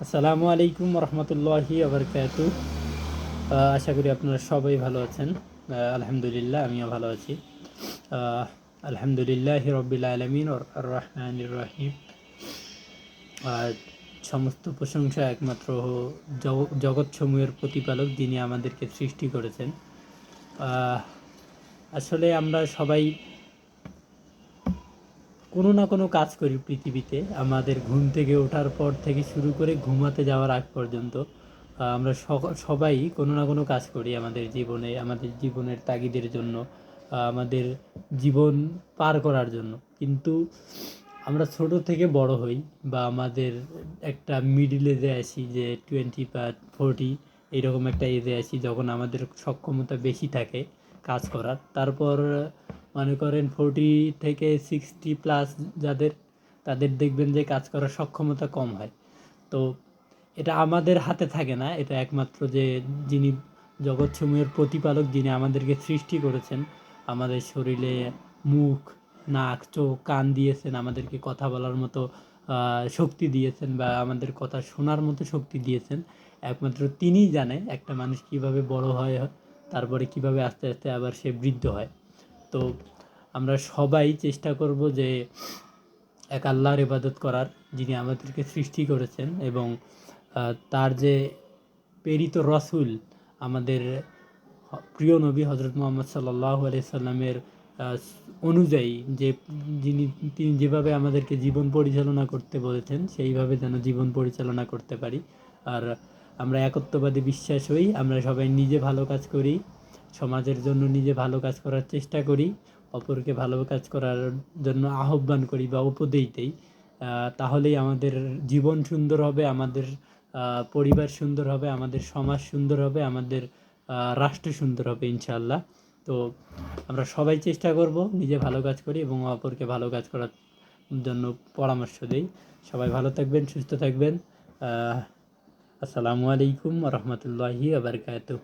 আসসালামু আলাইকুম রহমতুল্লাহি আবরকাতু। আশা করি আপনারা সবাই ভালো আছেন। আলহামদুলিল্লাহ, আমিও ভালো আছি। আহ, আলহামদুলিল্লাহ রব্বিল আলমিন আর রহমানির রহিম। আর সমস্ত প্রশংসা একমাত্র জগৎসমূহের প্রতিপালক, যিনি আমাদেরকে সৃষ্টি করেছেন। আহ, আসলে আমরা সবাই কোনো না কোনো কাজ করি পৃথিবীতে। আমাদের ঘুম থেকে ওঠার পর থেকে শুরু করে ঘুমাতে যাওয়ার আগ পর্যন্ত আমরা সবাই কোনো না কোনো কাজ করি আমাদের জীবনে, আমাদের জীবনের তাগিদের জন্য, আমাদের জীবন পার করার জন্য। কিন্তু আমরা ছোট থেকে বড় হই বা আমাদের একটা মিডিল এজে আসি, যে 20 বা 40 এইরকম একটা এজে আসি, যখন আমাদের সক্ষমতা বেশি থাকে কাজ করার। তারপর মনে করেন 40 থেকে 60+ যাদের, তাদের দেখবেন যে কাজ করার সক্ষমতা কম হয়। তো এটা আমাদের হাতে থাকে না, এটা একমাত্র যে যিনি জগৎসমূহের প্রতিপালক, যিনি আমাদেরকে সৃষ্টি করেছেন, আমাদের শরীরে মুখ, নাক, চোখ, কান দিয়েছেন, আমাদেরকে কথা বলার মতো শক্তি দিয়েছেন বা আমাদের কথা শোনার মতো শক্তি দিয়েছেন। একমাত্র তিনিই জানে একটা মানুষ কিভাবে বড় হয়, তারপরে কিভাবে আস্তে আস্তে আবার সে বৃদ্ধ হয়। তো আমরা সবাই চেষ্টা করব যে এক আল্লাহর ইবাদত করার, যিনি আমাদেরকে সৃষ্টি করেছেন, এবং তার যে প্রেরিত রসুল, আমাদের প্রিয় নবী হজরত মোহাম্মদ সাল্লাল্লাহু আলাইহি সাল্লামের অনুযায়ী, যে তিনি যেভাবে আমাদেরকে জীবন পরিচালনা করতে বলেছেন, সেইভাবে যেন জীবন পরিচালনা করতে পারি। আর আমরা একত্ববাদী বিশ্বাস হই, আমরা সবাই নিজে ভালো কাজ করি, সমাজের জন্য নিজে ভালো কাজ করার চেষ্টা করি, অপরকে ভালো কাজ করার জন্য আহ্বান করি বা উপদেশ দেই। তাহলেই আমাদের জীবন সুন্দর হবে, আমাদের পরিবার সুন্দর হবে, আমাদের সমাজ সুন্দর হবে, আমাদের রাষ্ট্র সুন্দর হবে ইনশাআল্লাহ। তো আমরা সবাই চেষ্টা করব নিজে ভালো কাজ করি এবং অপরকে ভালো কাজ করার জন্য পরামর্শ দিই। সবাই ভালো থাকবেন, সুস্থ থাকবেন। আসসালামু আলাইকুম রহমতুল্লাহি আবরকাতুহ।